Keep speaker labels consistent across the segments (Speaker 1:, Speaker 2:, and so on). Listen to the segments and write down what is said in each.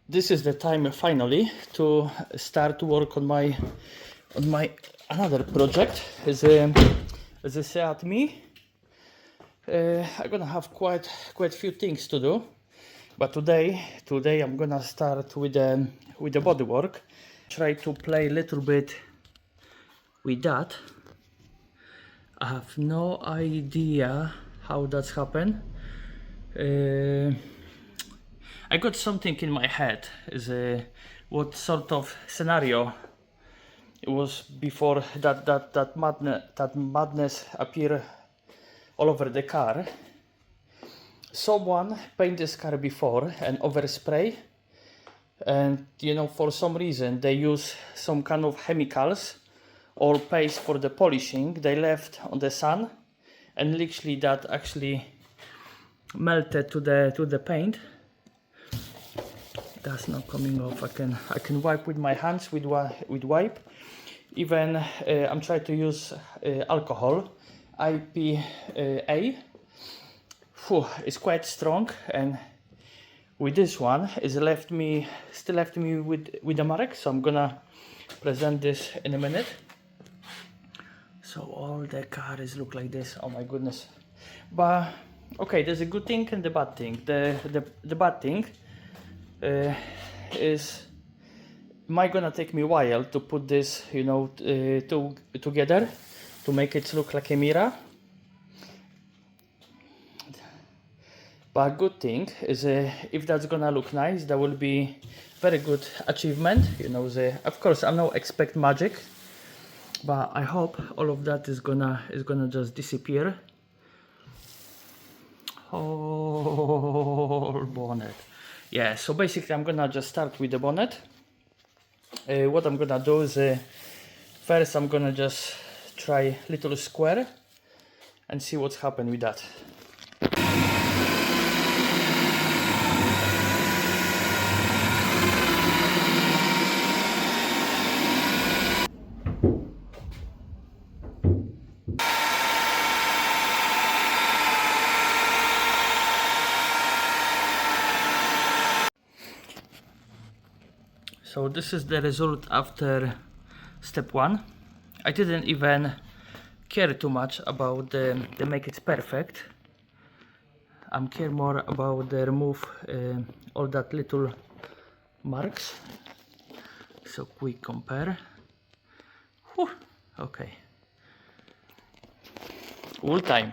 Speaker 1: this is the time finally to start work on my another project. Is a Seat Me. I'm gonna have quite few things to do, but today I'm gonna start with the bodywork. Try to play a little bit with that. I have no idea how that's happened. I got something in my head. Is what sort of scenario it was before that madness appear all over the car. Someone painted this car before and overspray, and you know, for some reason they use some kind of chemicals or paste for the polishing. They left on the sun, and literally that actually melted to the paint. That's not coming off. I can wipe with my hands with wipe. Even I'm trying to use alcohol, IPA. It's quite strong, and with this one it's still left me with the mark. So I'm gonna present this in a minute. So all the cars look like this. Oh my goodness! But okay, there's a good thing and the bad thing. The bad thing is might gonna take me a while to put this, you know, together to make it look like a mirror. But good thing is if that's gonna look nice, that will be very good achievement. You know, of course I'm not expect magic, but I hope all of that is gonna just disappear. Oh, bonnet. Yeah, so basically I'm gonna just start with the bonnet. What I'm gonna do is first I'm gonna just try little square and see what's happened with that. So this is the result after step one. I didn't even care too much about the make it perfect. I'm care more about the remove all that little marks. So quick compare. Whew, okay. All time.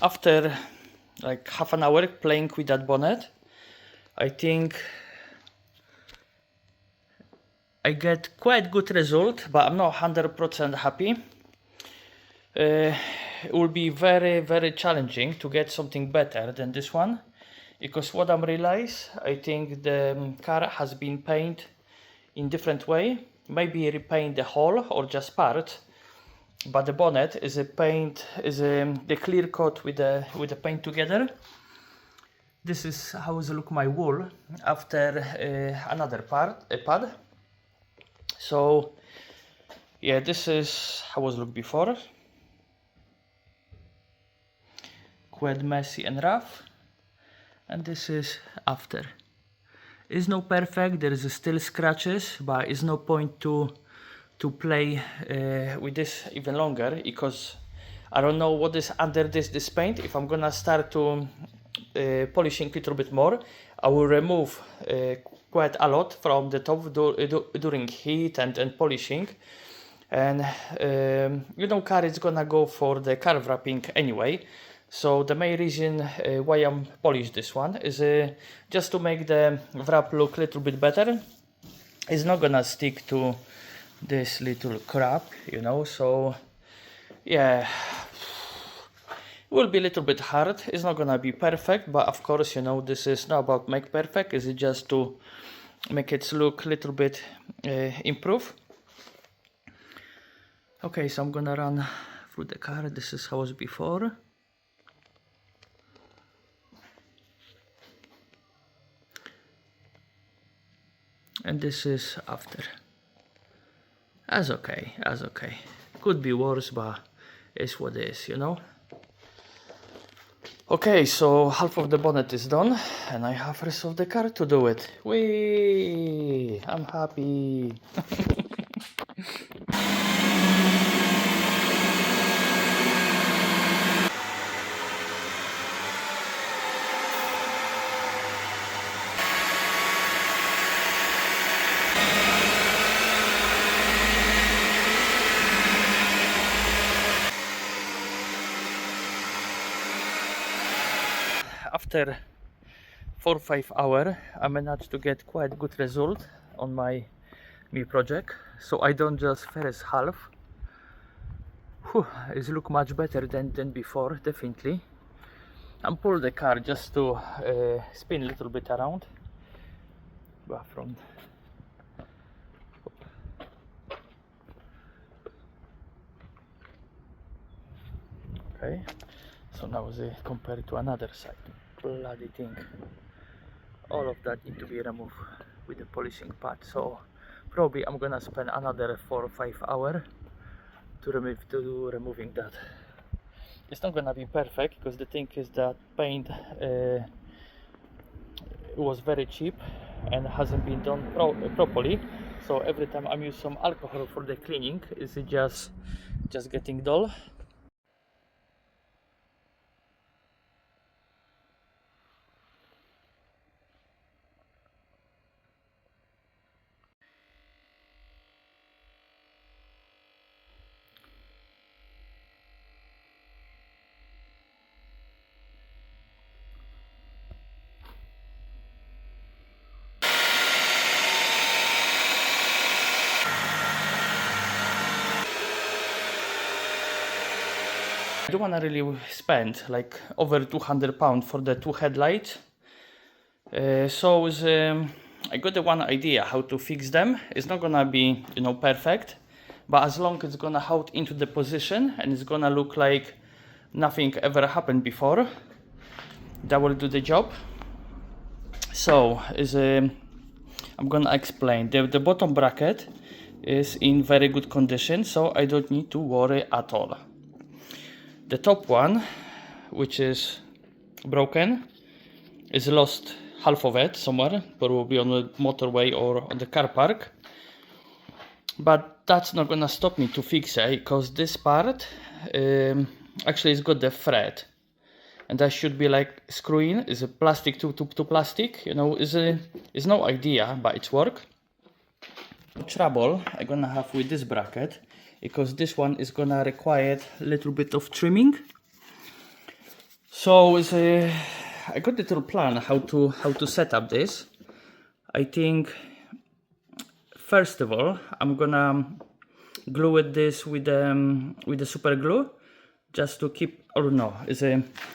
Speaker 1: After like half an hour playing with that bonnet, I think I get quite good result, but I'm not 100% happy. It will be very challenging to get something better than this one, because what I'm realize, I think the car has been painted in different way. Maybe repaint the whole or just part. But the bonnet is the clear coat with the paint together. This is how it look my wool after another pad. So yeah, this is how it look before. Quite messy and rough, and this is after. It's no perfect. There is still scratches, but it's no point to play with this even longer, because I don't know what is under this paint. If I'm gonna start to polishing a little bit more, I will remove quite a lot from the top during heat and polishing, and you know, car is gonna go for the car wrapping anyway. So the main reason why I'm polish this one is just to make the wrap look a little bit better. It's not gonna stick to this little crap, you know. So yeah, it will be a little bit hard. It's not gonna be perfect, but of course, you know, this is not about make perfect. It's just to make it look a little bit improve. Okay, so I'm gonna run through the car. This is how it was before. and this is after. That's okay, that's okay. Could be worse, but it's what it is, you know. Okay, so half of the bonnet is done, and I have rest of the car to do it. Whee! I'm happy. After 4 or 5 hours, I managed to get quite good result on my project. So I don't just first half. Whew, it look much better than before, definitely. I'm pull the car just to spin a little bit around. But from okay, so now compared to another side. Bloody thing. All of that need to be removed with the polishing pad. So probably I'm gonna spend another 4 or 5 hours to removing that. It's not gonna be perfect because the thing is that paint was very cheap and hasn't been done properly. So every time I'm using some alcohol for the cleaning, it's just getting dull. I don't wanna really spend like over £200 for the 2 headlights. I got the one idea how to fix them. It's not gonna be, you know, perfect, but as long as it's gonna hold into the position and it's gonna look like nothing ever happened before, that will do the job. So I'm gonna explain. The bottom bracket is in very good condition, so I don't need to worry at all. The top one, which is broken, is lost half of it somewhere, probably on the motorway or on the car park. But that's not gonna stop me to fix it, because this part actually has got the thread, and that should be like screwing. Is a plastic to plastic, you know. Is no idea, but it's work. Trouble I'm gonna have with this bracket, because this one is gonna require a little bit of trimming. So I got a little plan how to set up this. I think first of all I'm gonna glue this with the super glue, just to keep. Or no,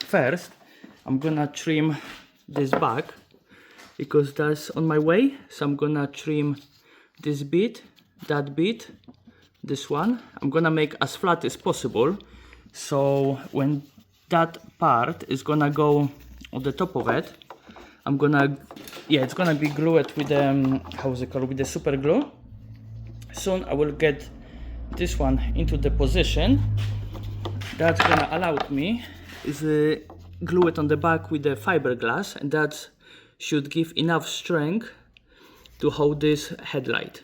Speaker 1: first I'm gonna trim this back, because that's on my way. So I'm gonna trim this bit, that bit, this one. I'm gonna make as flat as possible, so when that part is gonna go on the top of it, I'm gonna, it's gonna be glued with with the super glue. Soon I will get this one into the position. That's gonna allow me glue it on the back with the fiberglass, and that should give enough strength to hold this headlight.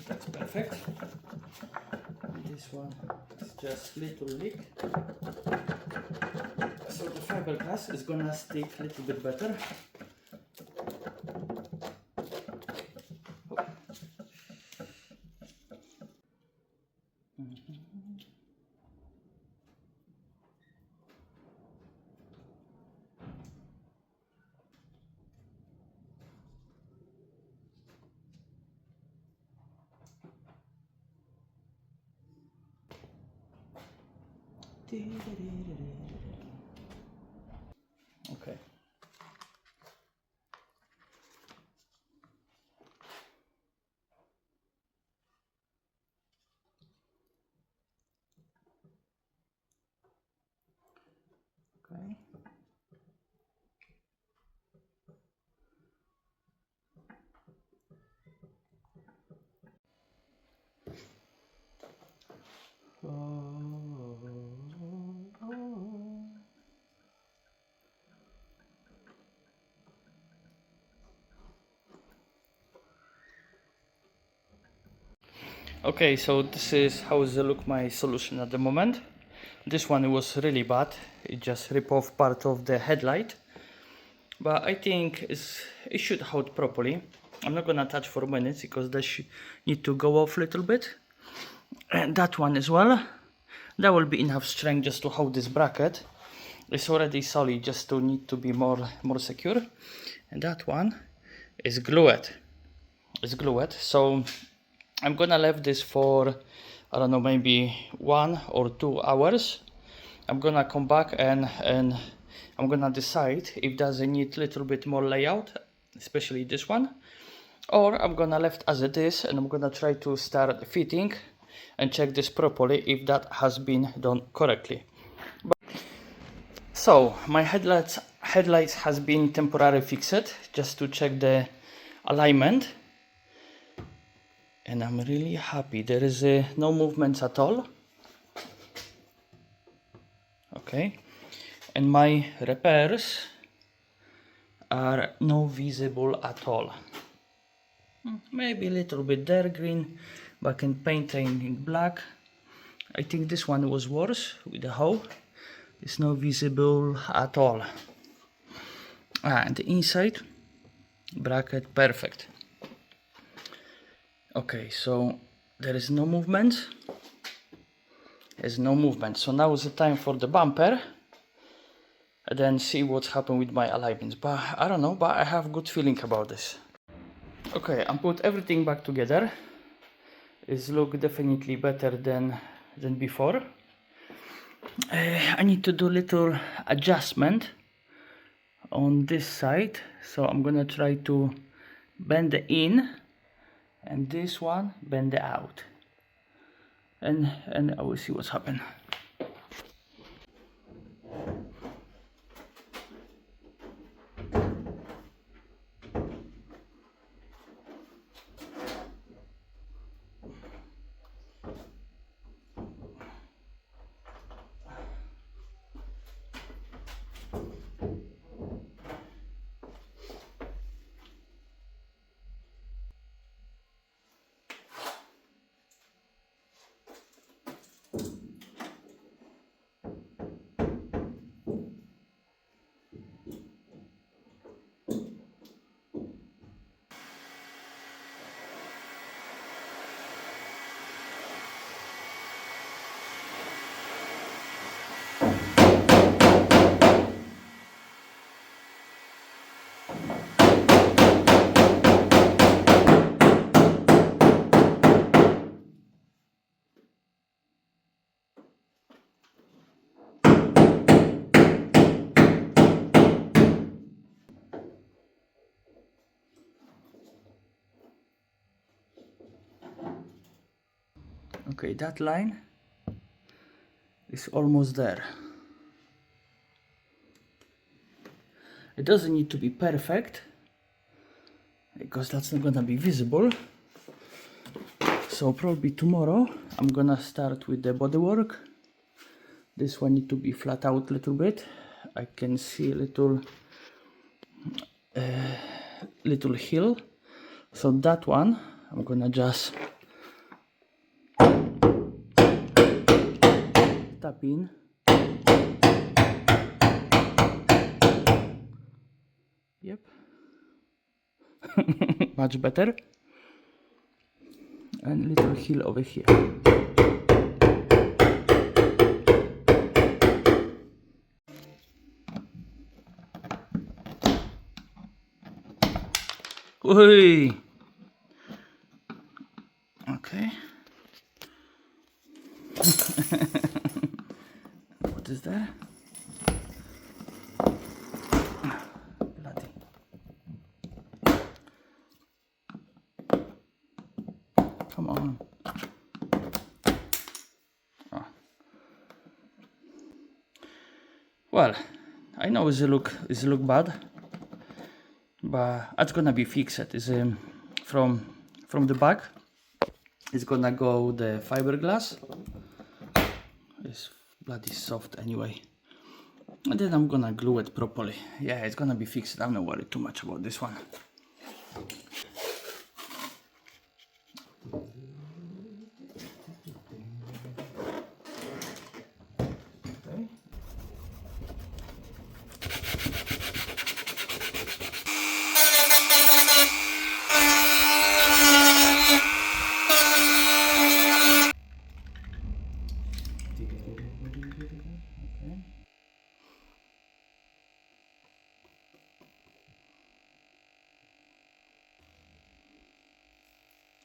Speaker 1: That's perfect. This one is just little leak, so the fiberglass is gonna stick a little bit better. Okay. Okay. Okay, so this is how the look my solution at the moment. This one was really bad. It just rip off part of the headlight. But I think it should hold properly. I'm not gonna touch for minutes because they need to go off a little bit. And that one as well. That will be enough strength just to hold this bracket. It's already solid, just to need to be more secure. And that one is glued. It's glued. So I'm gonna leave this for, I don't know, maybe 1 or 2 hours. I'm gonna come back and I'm gonna decide if does it need a little bit more layout, especially this one, or I'm gonna left as it is and I'm gonna try to start fitting and check this properly if that has been done correctly. So my headlights has been temporarily fixed just to check the alignment, and I'm really happy. There is no movements at all. Okay, and my repairs are no visible at all. Maybe a little bit dark green, but I can paint in black. I think this one was worse with the hole. It's not visible at all. And the inside bracket perfect. Okay, so there is no movement. There's no movement. So now is the time for the bumper, and then see what's happened with my alignments. But I don't know, but I have good feeling about this. Okay, I put everything back together. It's look definitely better than before. I need to do little adjustment on this side, so I'm gonna try to bend it in, and this one bend it out, and I will see what's happened. Okay, that line is almost there. It doesn't need to be perfect because that's not gonna be visible. So probably tomorrow I'm gonna start with the bodywork. This one need to be flat out a little bit. I can see a little hill. So that one I'm gonna just tap in. Yep. Much better. And little hill over here. Oi. Okay. What is that? Come on. Oh. Well, I know it look bad, but it's gonna be fixed. It's from the back. It's gonna go the fiberglass. It's bloody soft anyway. And then I'm gonna glue it properly. Yeah, it's gonna be fixed. I'm not worried too much about this one. Okay.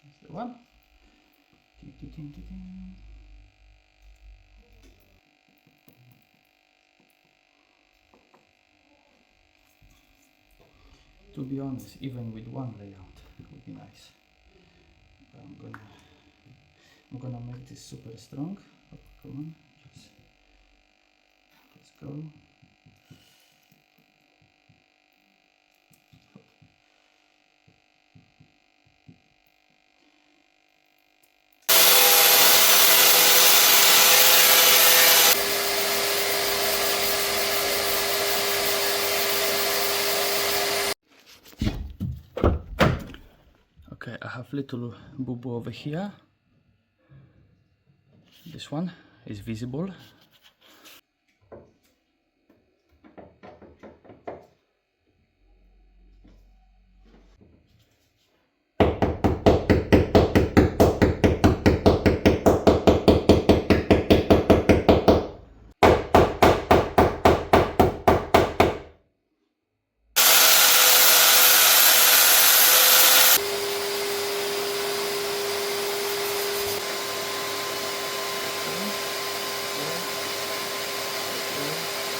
Speaker 1: That's the one. To be honest, even with one layout, it would be nice. But I'm gonna make this super strong. Oh, come on, let's go. Okay, I have little boo-boo over here. This one is visible.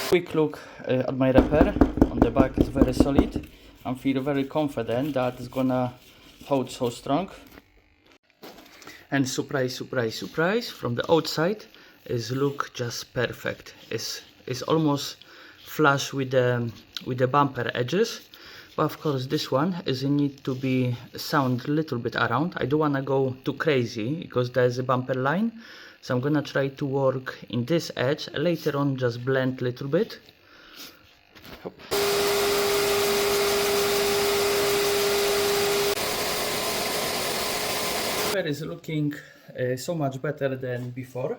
Speaker 1: Quick look at my repair. On the back is very solid. I feel very confident that it's gonna hold so strong. And surprise, surprise, surprise, from the outside is look just perfect. It's almost flush with the bumper edges. But of course this one is need to be sound a little bit around. I don't wanna go too crazy because there's a bumper line. So I'm gonna try to work in this edge, later on just blend a little bit. Is looking so much better than before,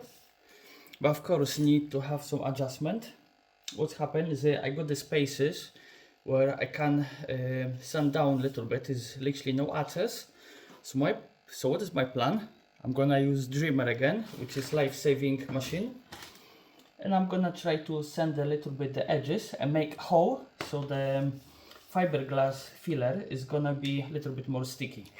Speaker 1: but of course need to have some adjustment. What's happened is I got the spaces where I can sand down a little bit. Is literally no access. So what is my plan? I'm gonna use Dreamer again, which is life-saving machine, and I'm gonna try to sand a little bit the edges and make hole so the fiberglass filler is gonna be a little bit more sticky.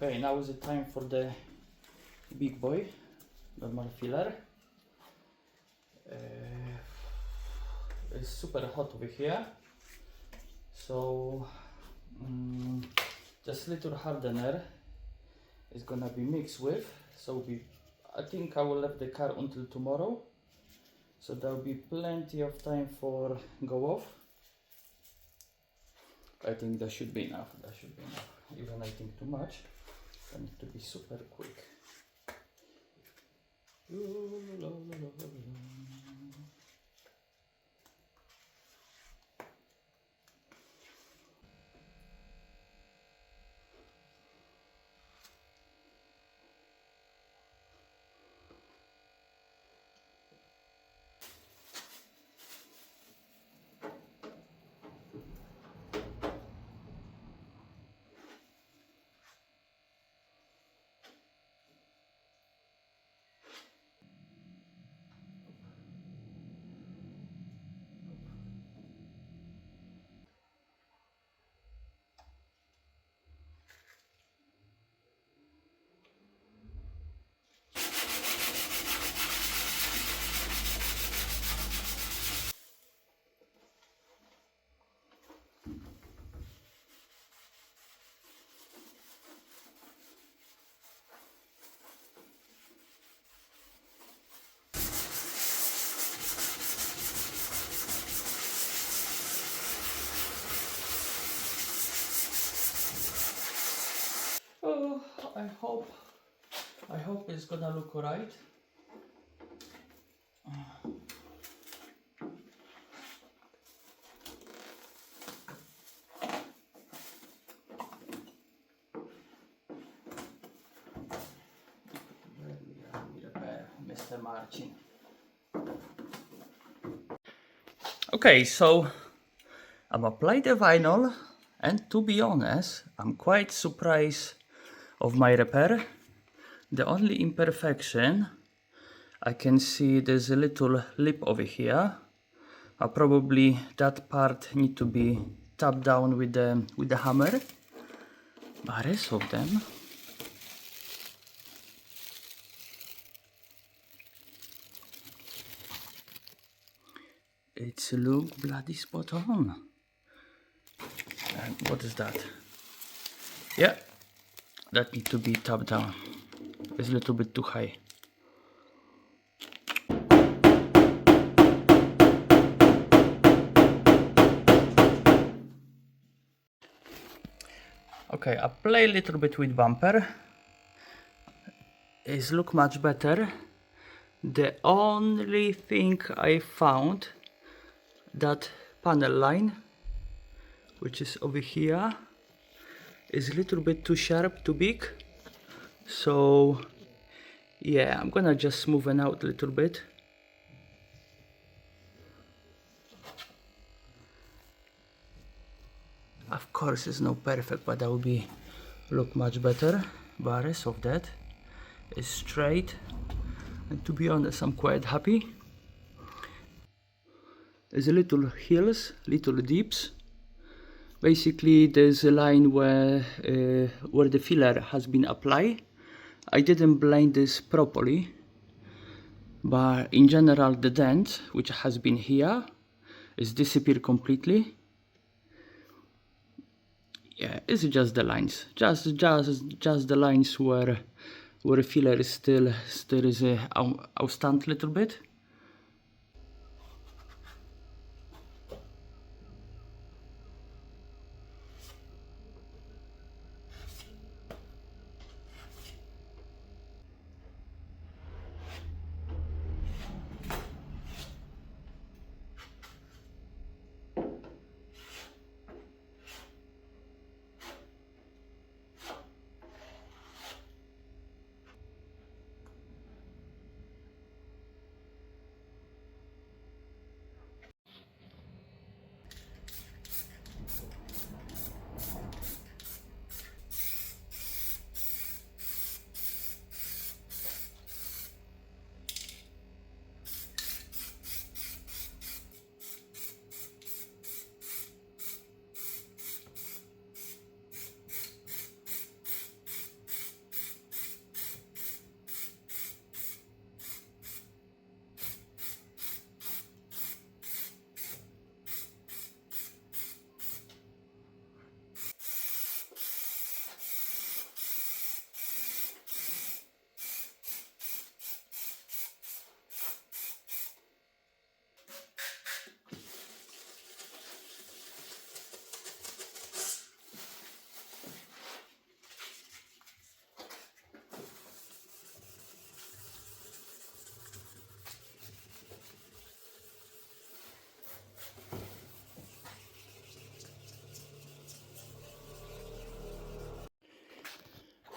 Speaker 1: Okay, now is the time for the big boy, normal filler. It's super hot over here, so just little hardener is gonna be mixed with. So I think I will leave the car until tomorrow, so there will be plenty of time for go off. I think that should be enough. That should be enough. Even I think too much. I need to be super quick. Oh, I hope it's gonna look alright. Mr. Marcin. Okay, so I'm applied the vinyl, and to be honest, I'm quite surprised of my repair. The only imperfection I can see, there's a little lip over here. Probably that part need to be tapped down with the hammer. But rest of them, it's look bloody spot on. And what is that? Yeah, that need to be tapped down. It's a little bit too high. Okay, I play a little bit with bumper. It look much better. The only thing I found, that panel line, which is over here, is a little bit too sharp, too big. So yeah, I'm gonna just smoothen out a little bit. Of course it's not perfect, but that will be look much better. But rest of that is straight, and to be honest, I'm quite happy. There's a little hills, little dips. Basically there's a line where the filler has been applied. I didn't blend this properly, but in general the dent which has been here is disappeared completely. Yeah, it's just the lines, just the lines where the filler is still is outstand a little bit.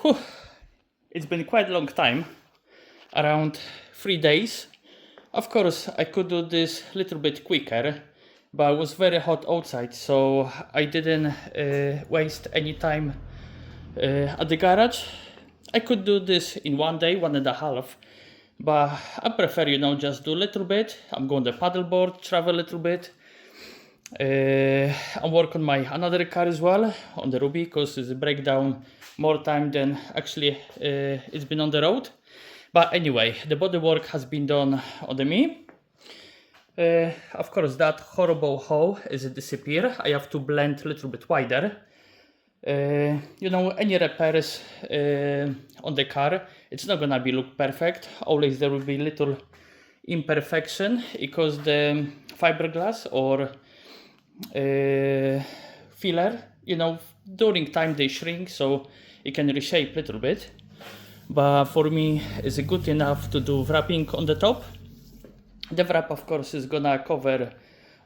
Speaker 1: Whew. It's been quite a long time, around 3 days. Of course, I could do this a little bit quicker, but it was very hot outside, so I didn't waste any time at the garage. I could do this in 1 day, 1.5, but I prefer, you know, just do a little bit. I'm going to paddleboard, travel a little bit. I'm working on my another car as well, on the Ruby, because it's a breakdown more time than actually it's been on the road. But anyway, the bodywork has been done on the me. Of course, that horrible hole is disappear. I have to blend a little bit wider. You know, any repairs on the car, it's not gonna be look perfect. Always there will be little imperfection because the fiberglass or filler, you know, during time they shrink, so it can reshape a little bit. But for me, it's good enough to do wrapping on the top. The wrap, of course, is gonna cover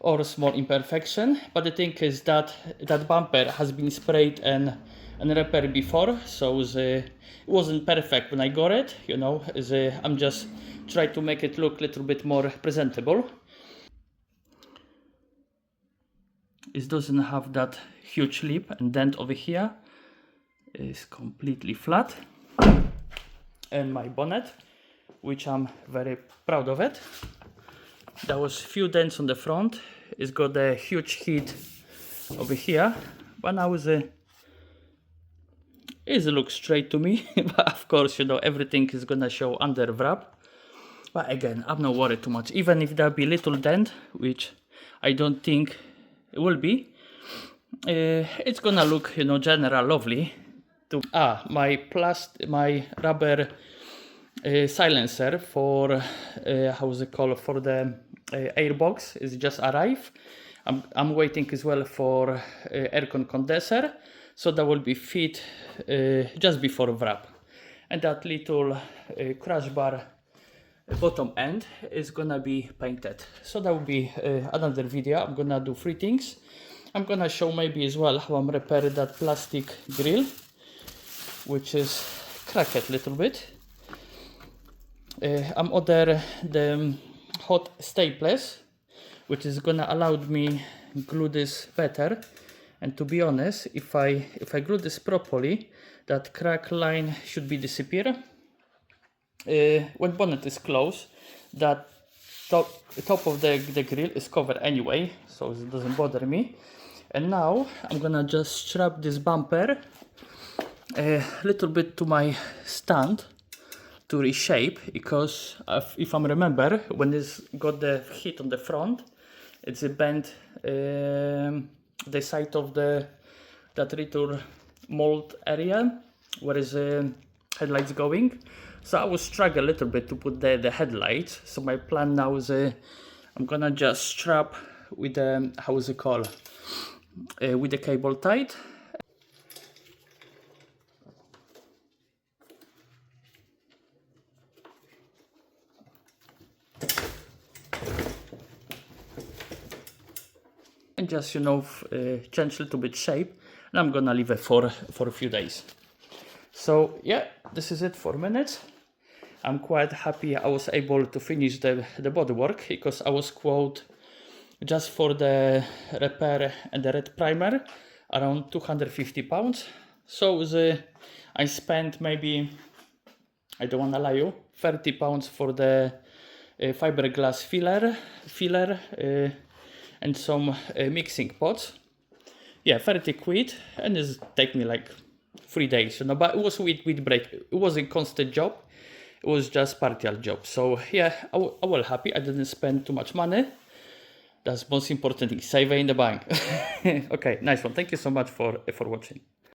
Speaker 1: all small imperfection, but the thing is that that bumper has been sprayed and repaired before, so it wasn't perfect when I got it, you know. I'm just trying to make it look a little bit more presentable. It doesn't have that huge lip and dent over here. It's completely flat. And my bonnet, which I'm very proud of it. There was few dents on the front. It's got a huge heat over here, but now it looks straight to me. But of course, you know, everything is gonna show under wrap. But again, I'm not worried too much. Even if there be little dent, which I don't think it will be, it's gonna look, you know, general lovely. My rubber silencer for how's it called, for the airbox is just arrived. I'm waiting as well for aircon condenser, so that will be fit just before wrap. And that little crash bar bottom end is gonna be painted. So that will be another video. I'm gonna do 3 things. I'm gonna show maybe as well how I'm repairing that plastic grill, which is cracked a little bit. I'm order the hot staplers, which is gonna allow me glue this better. And to be honest, if I glue this properly, that crack line should be disappear. When bonnet is closed, that top of the grill is covered anyway, so it doesn't bother me. And now I'm gonna just strap this bumper a little bit to my stand to reshape, because if I remember, when it's got the heat on the front, it's a bent the side of that little mold area where is headlights going. So I will struggle a little bit to put the headlights. So my plan now is I'm gonna just strap with the how's it called, with the cable tight. And just, you know, change a little bit shape, and I'm gonna leave it for a few days. So yeah, this is it for minutes. I'm quite happy I was able to finish the bodywork, because I was quote just for the repair and the red primer around £250. So I spent maybe, I don't wanna lie you, £30 for the fiberglass filler and some mixing pots. Yeah, 30 quid, and it's take me like 3 days, you know, but it was with break. It wasn't constant job, it was just partial job. So yeah, I was happy. I didn't spend too much money. That's most important thing, save in the bank. Okay, nice one. Thank you so much for watching.